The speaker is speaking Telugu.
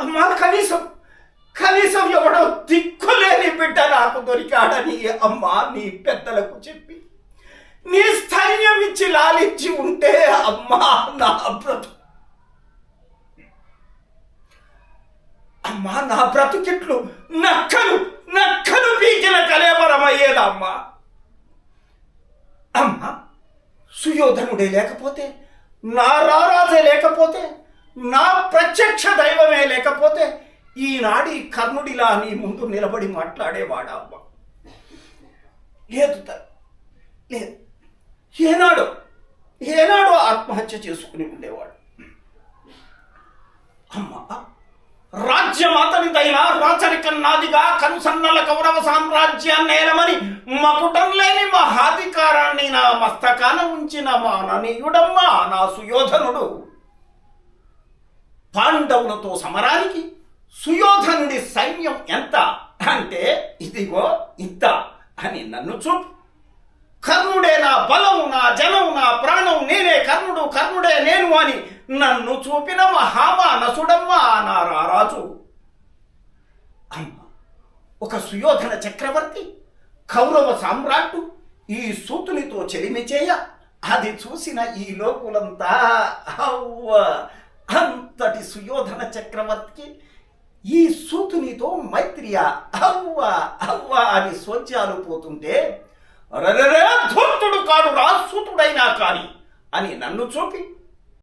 అమ్మా, కనీసం కనీసం ఎవడో దిక్కులేని బిడ్డ నాకు దొరికాడని అమ్మా నీ పెద్దలకు చెప్పి నీ స్థైర్యం ఇచ్చి లాలించి ఉంటే అమ్మా నా అమ్మా నా బ్రతుకిట్లు నక్కలు నక్కలు పీకిన కలేబరమయ్యేదమ్మా. అమ్మా, సుయోధనుడే లేకపోతే, నా రారాజే లేకపోతే, నా ప్రత్యక్ష దైవమే లేకపోతే ఈనాడి కర్ణుడిలా నీ ముందు నిలబడి మాట్లాడేవాడా అమ్మ? లేదు లేదు. ఏనాడో ఆత్మహత్య చేసుకుని ఉండేవాడు. అమ్మా, రాజ్యం అతనిదైనా రాచరికం నాదిగా కనుసన్నల కౌరవ సామ్రాజ్యాన్ని ఏలమని మకుటం లేని మహాధికారాన్ని నా మస్తకాన ఉంచిన మాననీయుడమ్మా నా సుయోధనుడు. పాండవులతో సమరానికి సుయోధనుడి సైన్యం ఎంత అంటే ఇదిగో ఇంత అని నన్ను చూపు. కర్ణుడే నా బలం, నా జనం, నా ప్రాణం, నేనే కర్ణుడు, కర్ణుడే నేను అని నన్ను చూపిన మహామానసుడమ్మా నా రారాజు. అమ్మ, ఒక సుయోధన చక్రవర్తి కౌరవ సామ్రాట్టు ఈ సూతునితో చెలిమి చేయ అది చూసిన ఈ లోకులంతా అవ్వ, అంతటి సుయోధన చక్రవర్తికి ఈ సూతునితో మైత్రియా అవ్వ అవ్వ అని సోచ్యాలు పోతుంటే ధూర్తుడు కాడు రా సూతుడైనా కాని అని నన్ను చూపి